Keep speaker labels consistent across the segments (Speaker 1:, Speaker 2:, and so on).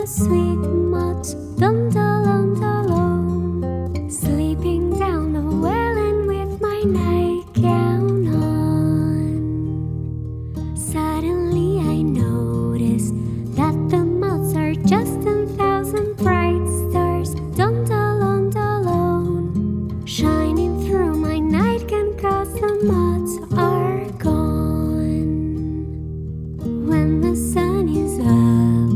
Speaker 1: sweet much, dum dum dum, sleeping down the well and with my nightgown on. Suddenly I notice that the moths are just 10,000 bright stars, dum dum dum, shining through my nightgown 'cause the moths are gone. When the sun is up,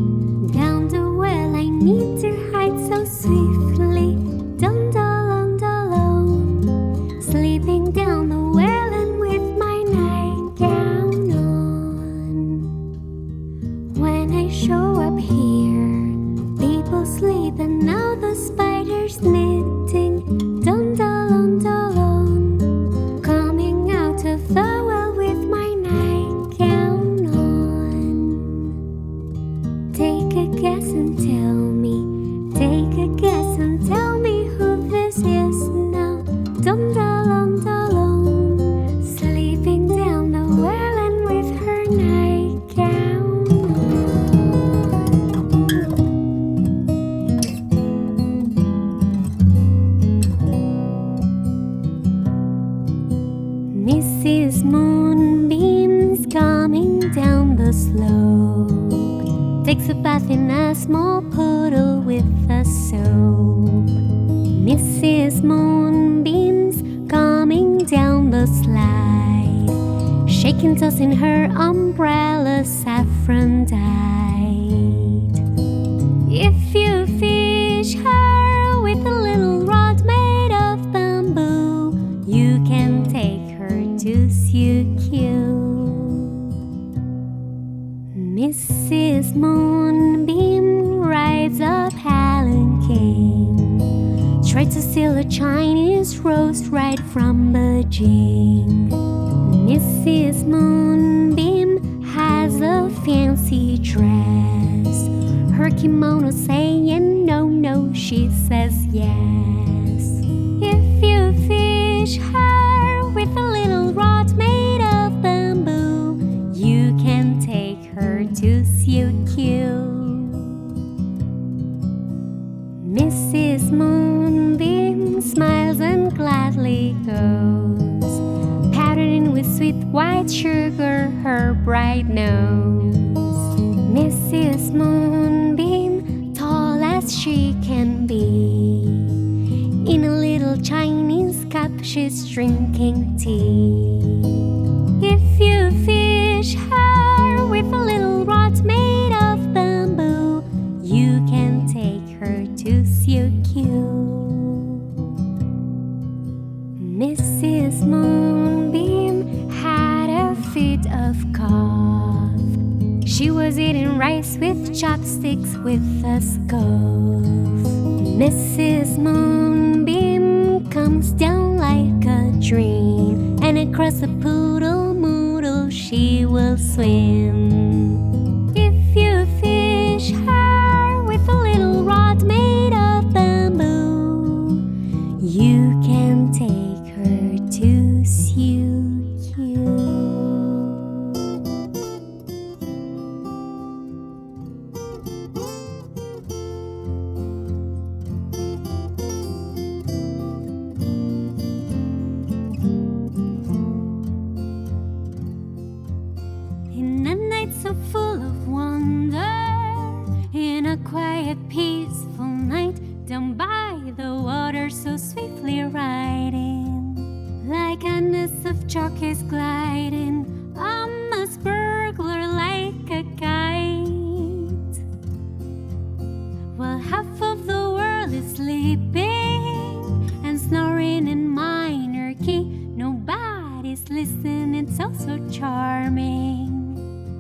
Speaker 1: down the well I need to hide so swiftly, dum dum dum, sleeping down the well and with my nightgown on. When I show up here, people sleep and now the spider's knitting, dum dum dum, coming out of the well with my nightgown on. Take a guess and tell me, take a guess and tell me who this is now, dum dum dum, sleeping down the well and with her nightgown on. Mrs. Moonbeam's coming down the slope, takes a bath in a small puddle with a soap. Mrs. Moonbeam's coming down the slide, shaking toes in her umbrella saffron dyed. If you fish her with a little rod made of bamboo, you can take her to Siukyu. Mrs. Moonbeam rides a palanquin, tried to steal a Chinese roast right from Beijing. Mrs. Moonbeam has a fancy dress, her kimono saying no, no, she says yes. If you fish her with a little rod made of bamboo, you can take her to Siukyu. Mrs. Moonbeam smiles and gladly goes, powdering with sweet white sugar her bright nose. Mrs. Moonbeam, tall as she can be, in a little Chinese cup she's drinking tea. If you fish her with a little rod made of bamboo, you can take her to Siukyu. Mrs. Moonbeam had a fit of cough. She was eating rice with chopsticks with a scoff. Mrs. Moonbeam comes down like a dream, and across the poodle moodle she will swim. If you fish her with a little rod made of bamboo, you can take her to Siukyu. In a night so full of wonder, in a quiet, peaceful night, down by the water so swiftly riding, like a nest of chalk is gliding, a masked burglar like a kite. While half of the world is sleeping and snoring in minor key, nobody's listening, it's also charming,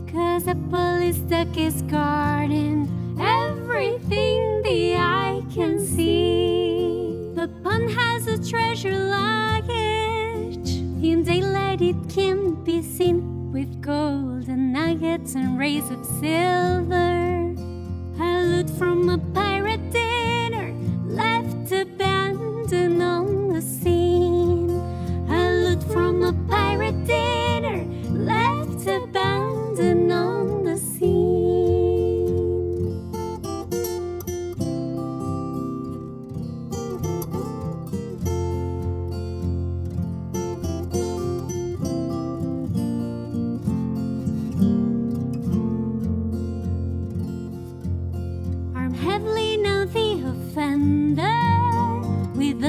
Speaker 1: 'cause a police duck is guarding everything the eye can see. The pond has a treasure luggage, in daylight it can be seen, with golden nuggets and rays of silver. A loot from a pirate dinner left abandoned on the scene. A loot from a pirate dinner left abandoned on the scene.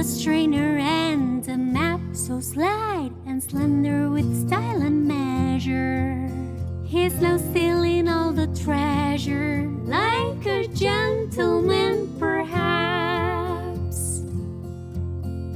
Speaker 1: a strainer and a map, so slight and slender with style and measure. He's now stealing all the treasure, like a gentleman perhaps.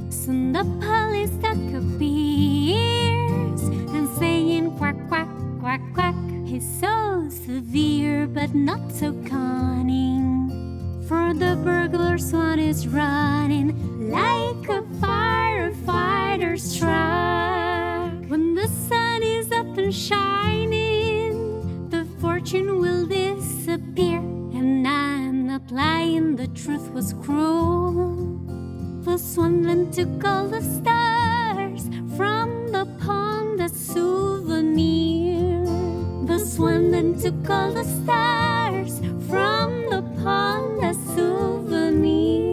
Speaker 1: Soon the police stuck up ears and saying quack, quack, quack, quack. He's so severe but not so cunning, for the burglar's one is running like a firefighter's truck. When the sun is up and shining, the fortune will disappear. And I'm not lying, the truth was cruel. The swan then took all the stars from the pond as souvenir. The swan then took all the stars from the pond as souvenirs.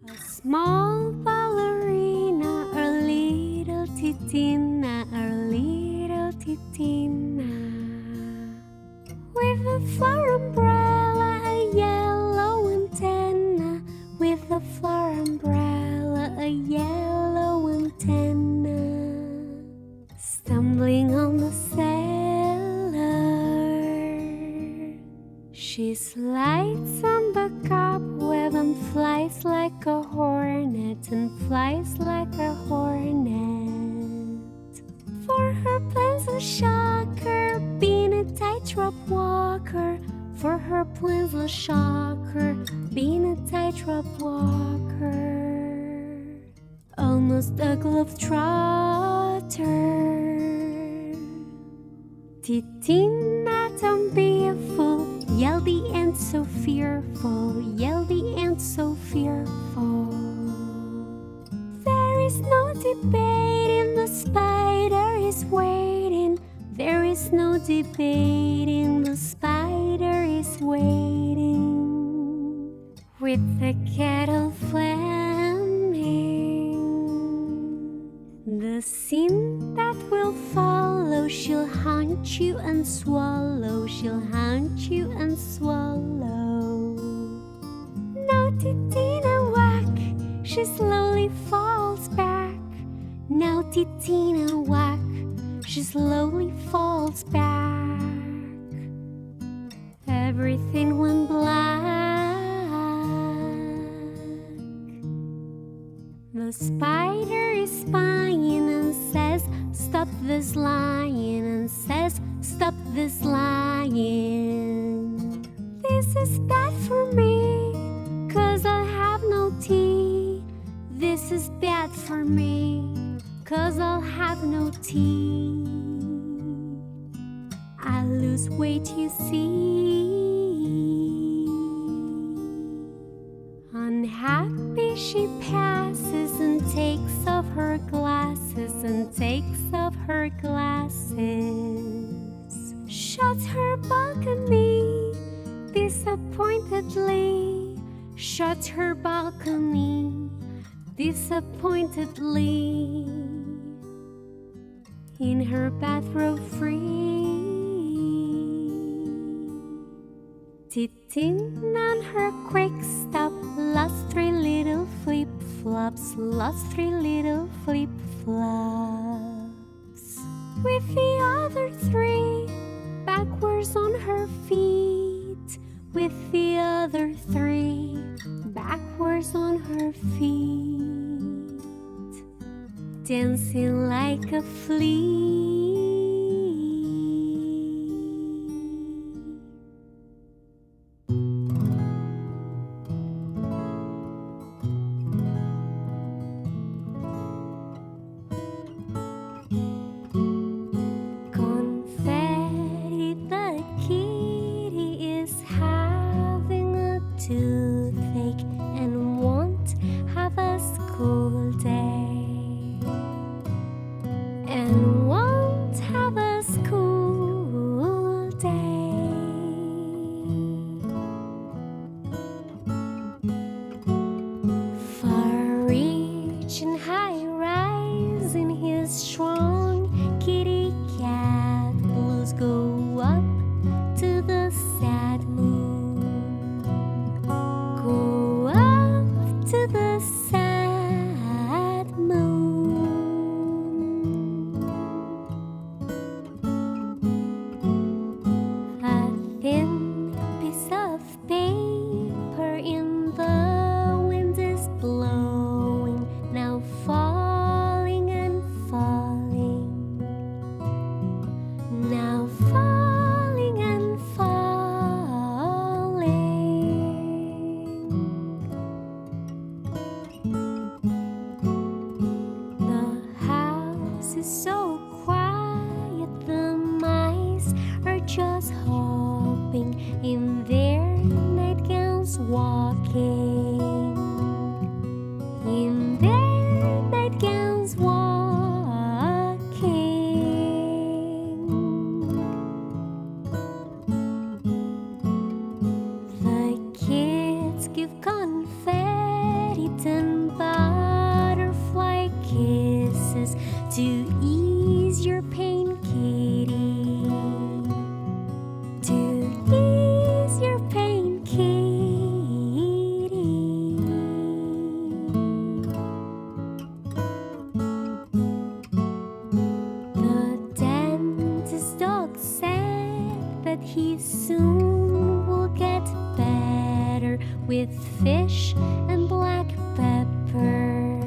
Speaker 1: A small ballerina, a little titina, a little titina, with a flower umbrella, a yellow antenna, with a flower umbrella, a yellow antenna, stumbling on the cellar. She slides on the cobweb and flies like a hornet, and flies like a hornet. For her plans will shock her, being a tightrope walker. For her plans will shock her, being a tightrope walker. Almost a globetrotter. Titina, don't be a fool, yelled the ant so fearful, yelled the ant so fearful. There is no debating, the spider is waiting. There is no debating, the spider is waiting. With the kettle flaming, the scene that will follow, she'll hunt you and swallow, she'll hunt you and swallow. Now Titina whack, she slowly falls back. Now Titina whack, she slowly falls back. Everything went black. The spider is spying and says, stop this lying, and says, stop this lying. This is bad for me, 'cause I'll have no tea. This is bad for me, 'cause I'll have no tea. I lose weight, you see. Unhappy she passes and takes off her glasses, and takes off her glasses. Shuts her balcony disappointedly. Shuts her balcony disappointedly. In her bathrobe free, Titina on her quick stop lost 3 little flip-flops, lost 3 little flip-flops. With the other 3 backwards on her feet, with the other 3 backwards on her feet, dancing like a flea. Confetti, the kitty is having a toothache and won't have a school day, and won't and butterfly kisses to ease your pain, kitty. To ease your pain, kitty. The dentist dog said that he soon will get better with fish and black pepper.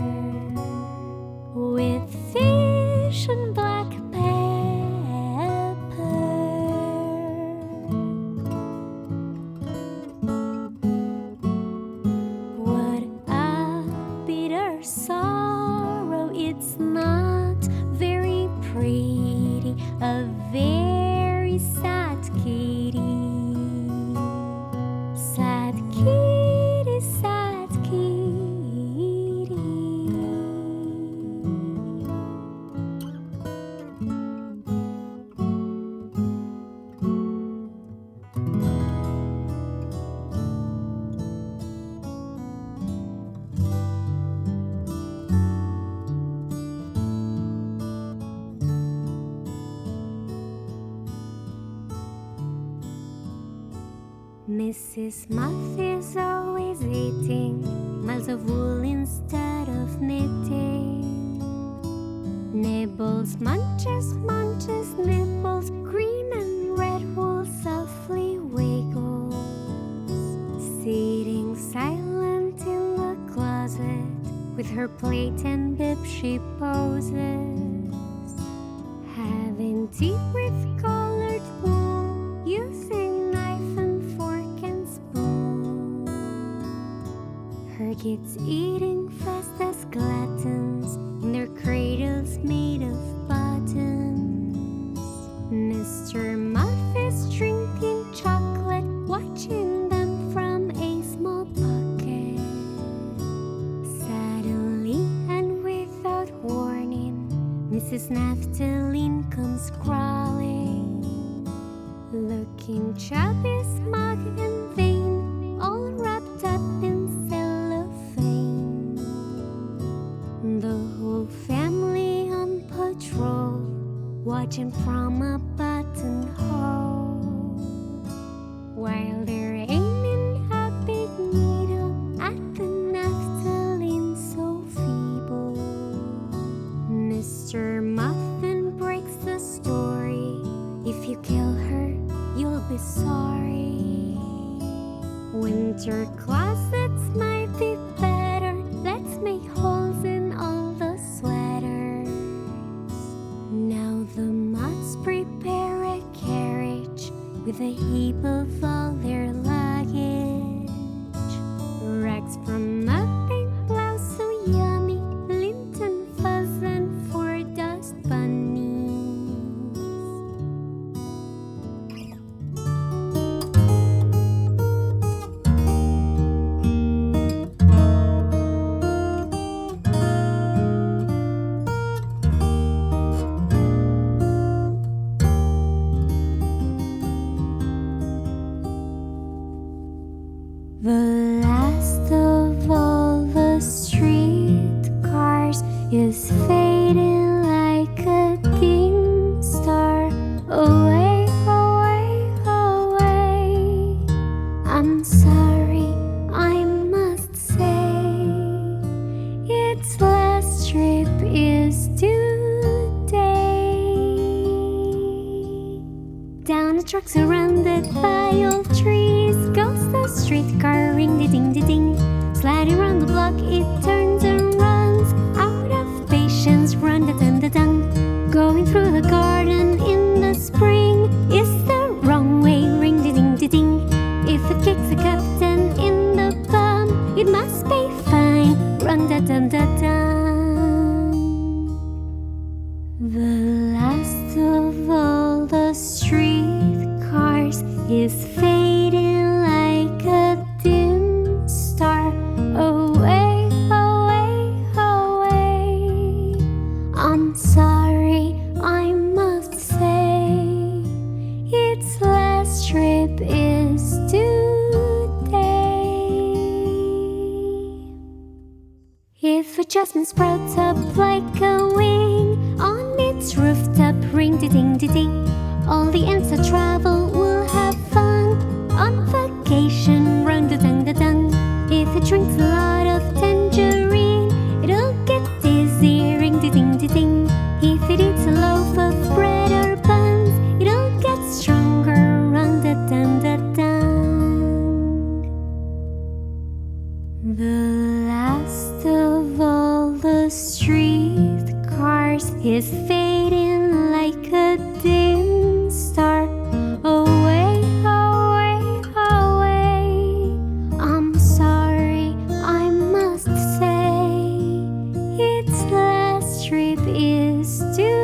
Speaker 1: With fish and black pepper. What a bitter sorrow, it's not very pretty, a very sad kitty. Sad kitty, sad kitty. Mrs. Muff is always eating miles of wool instead of knitting. Nibbles, munches, munches, nibbles, green and red wool softly wiggles. Sitting silent in the closet, with her plate and bib she poses. Having tea with colored wool, using knife and fork and spoon. Her kids eating fast as gluttons in their cradles made of buttons. Mr. Muff is drinking chocolate, watching them from a small pocket. Suddenly and without warning, Mrs. Naphthalene comes crawling, looking chubby, smug and vain, all wrapped up in cellophane. The whole family on patrol, watching from a buttonhole, while they're aiming a big needle at the naphthalene so feeble. Mr. Muffin breaks the story. If you kill her, you'll be sorry. Winter closets might be better. Let's make holes in all the sweaters. Now the Mutts prepare a carriage with a heap of all their luggage. Rags from a pink blouse so yummy, lint and fuzz and 4 dust bunnies. The last of all the streetcars is fading like a dim star. Away, away, away. I'm sorry, I must say, its last trip is today. Down the track surrounded by old trees goes the streetcar, ring-a-ding-a-ding. Sliding round the block, it turns and runs. Out of patience, run-da-dun-da-dun. Going through the garden in the spring is the wrong way, ring-a-ding-a-ding. If it kicks a captain in the bum, it must be fine, run-da-dun-da-dun. The last of all the streetcars is fading like a dim star. Away, away, away. I'm sorry, I must say, its last trip is today. If a jasmine sprouts up like a wing on its rooftop, ring-de-ding-de-ding, all the ants that travel will have fun on vacation, run-da-dung-da-dung. If it drinks a lot of tangerine, it'll get dizzy, ring-de-ding-de-ding. If it eats a loaf of bread or buns, it'll get stronger, run-da-dum-da-dung. The last of all the streetcars is fading like a dim star. Away, away, away. I'm sorry, I must say, its last trip is today.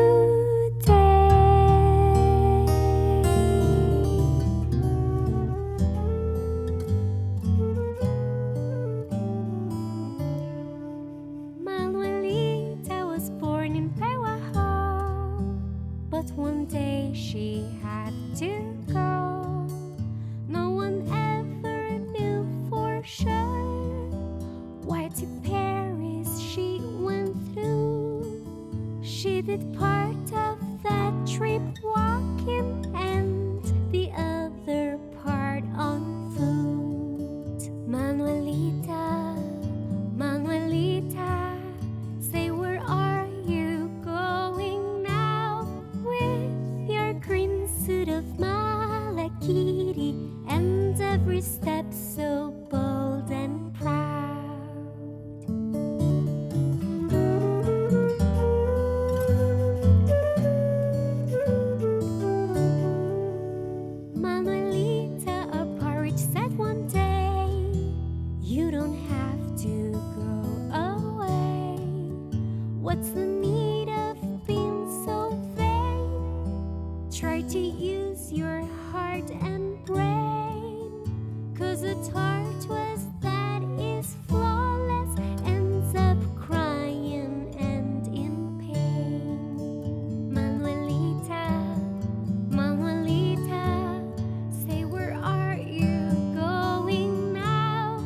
Speaker 1: Manuelita was born in Pewaho, but one day she had to go. No one ever knew for sure why to Paris she went through. She did part of that trip walking and the other part on foot. Manuelita, Manuelita, say where are you going now with your green suit of malachite and every step so bold and proud? Manuelita, a porridge said one day, you don't have to go away. What's the need of being so vain? Try to use your heart and brain, 'cause a tortoise that is flawless ends up crying and in pain. Manuelita, Manuelita, say where are you going now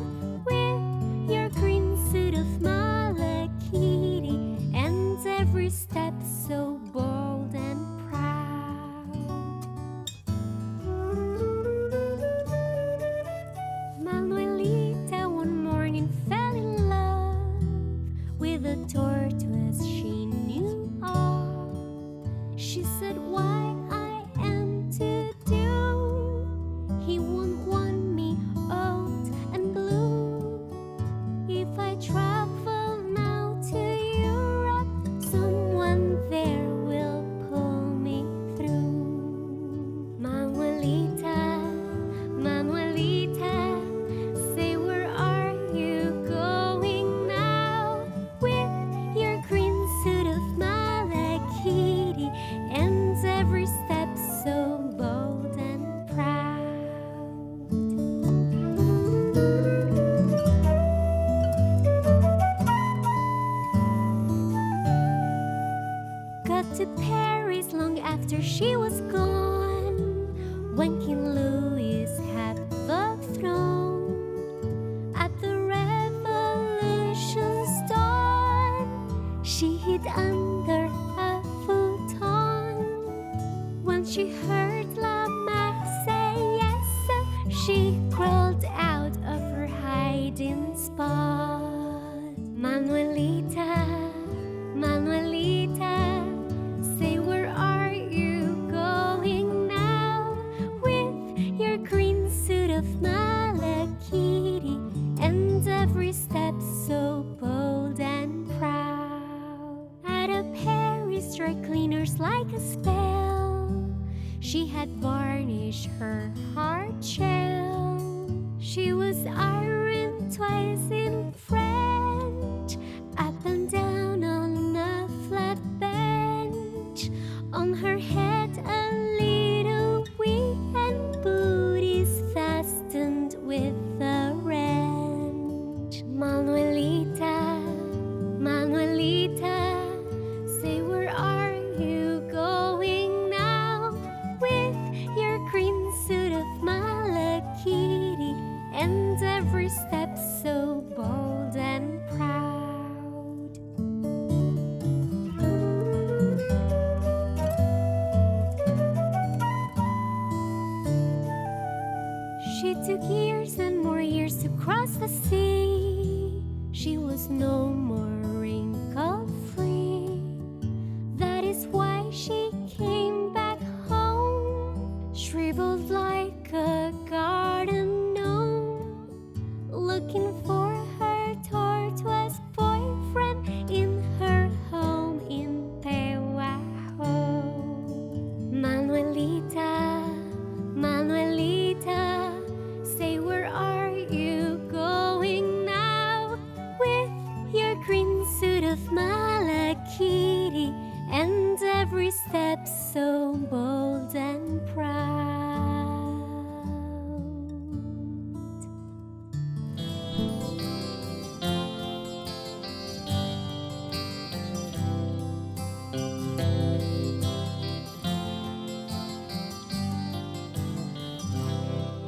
Speaker 1: with your green suit of malachite and every step so bold and proud? Manuelita one morning fell in love with a tortoise she knew of. She said, why I am to do? He won't want me old and blue. If I travel now to Europe, someone there will pull me through. Manuelita, Manuelita, say where are you going now with your green suit of malachite and every step so bold and proud? Got to Paris long after she was gone, when King Louis had the throne. At the revolution's dawn, she hid under a futon. When she heard La Marseillaise, she crawled out of her hiding spot. Manuelita, Manuelita, say where are you going now with your green suit of malachite and every step so bold and proud? At a Paris dry cleaners like a spell, she had varnished her hard shell. She was ironed twice in French, up and down on a flat bench. On her head a little wig and booties fastened with a wrench. Manuelita, Manuelita, say where are you going now with your green suit of malachite no more wrinkle-free. That is why she came back home, shriveled like a garden gnome, looking for her tortoise boyfriend in her home in Pehuajo. Manuelita, Manuelita, say where are you going now with your green suit of malachite and every step so bold and proud?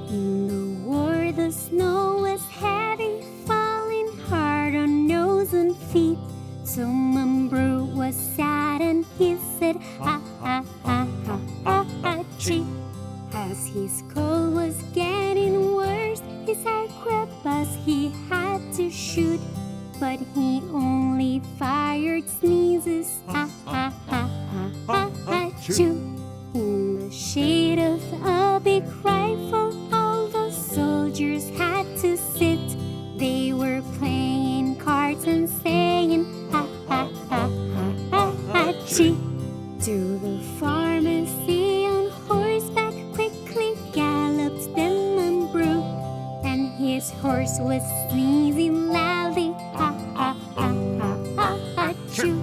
Speaker 1: In the war, the snow was heavy, falling hard on nose and feet. So Mambru was sad and he said, ha ha ha ha ha ha chee. As his cold was getting worse, his arquebus he had to shoot, but he only fired sneezes, ha ha ha ha ha ha choo. In the shade of a big rifle, all the soldiers had to sit. They were playing cards and saying, ha ha ha ha ha ha chee. To the pharmacy on horseback quickly galloped the Mambru, and his horse was sneezing loudly, ha ha ha ha ha ha choo.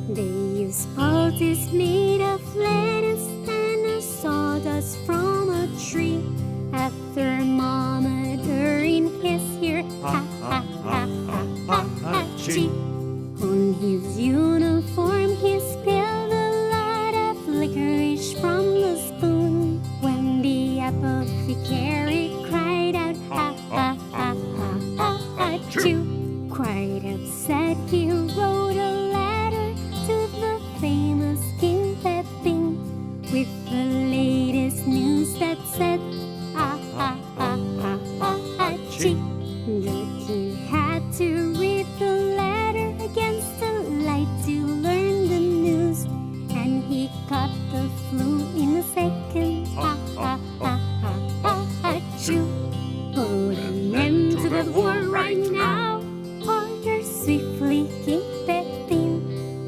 Speaker 1: They used poultice made of lettuce and a sawdust from a tree, a thermometer in his ear, ha ha ha ha ha ha chee. On his uniform he spilled a lot of licorice from the spoon. When the apothecary cried out, ha ha ha ha ha ha choo. Quite upset he wrote a letter to the famous King Pepe with the latest news that said, ha ha ha ha ha ha chee. The king had to read the letter against the light to learn the news, and he caught the flu in a second, ha ha ha ha ha ha choo. Put an end to the war right now, ordered swiftly King Pepe,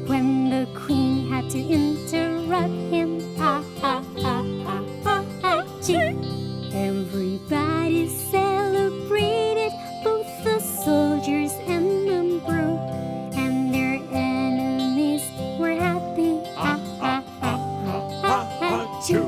Speaker 1: when the queen had to interrupt him, ha ha ha ha ha ha chee. Everybody celebrated, both the soldiers and Mambru, and their enemies were happy, ha ha ha ha ha ha choo.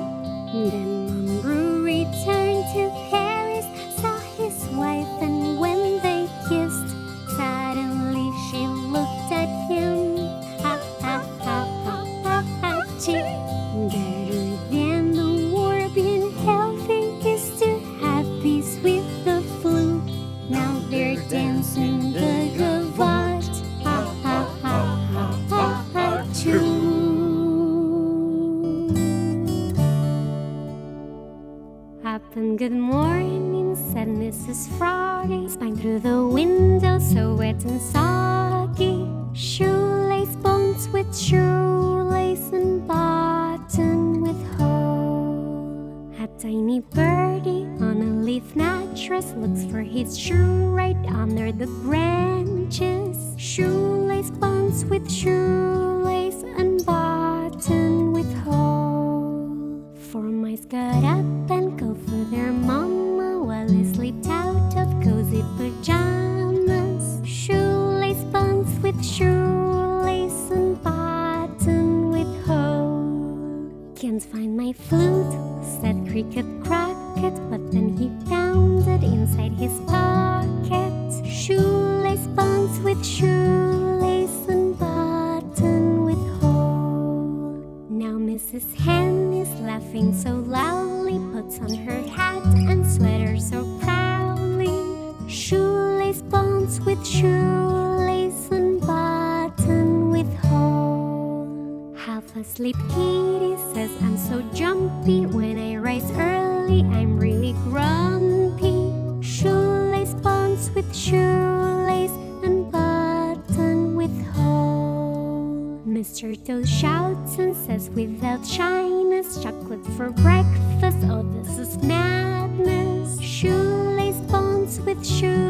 Speaker 1: Then Mambru returned to Paris, saw his wife, and when they kissed, suddenly she looked at him, ha ha ha ha ha ha chee. Better than the war being healthy is to have peace with the flu. Now they're dancing the gavotte, ha ha ha ha ha ha choo. Up and good morning, said Mrs. Froggy, spying through the window so wet and soggy. Shoelace bones with shoelace and button with hole. A tiny birdie on a leaf mattress looks for his shoe right under the branches. Shoelace bones with shoelace and button with hole. Four mice got up and go for their mama while he slipped out of cozy pajamas. Shoelace buns with shoelace and button with hole. Can't find my flute, said Cricket Crocket, but then he found it inside his pocket. Shoelace buns with shoelace and button with hole. Now Mrs. Hen is laughing so loudly, puts on her hat and sweater so proudly. Shoelace buns with shoelace and button with hole. Half asleep kitty says I'm so jumpy. When I rise early I'm really grumpy. Shoelace buns with shoelace and button Mr. Toad shouts and says without shyness, chocolate for breakfast, oh this is madness. Shoelace buns with shoe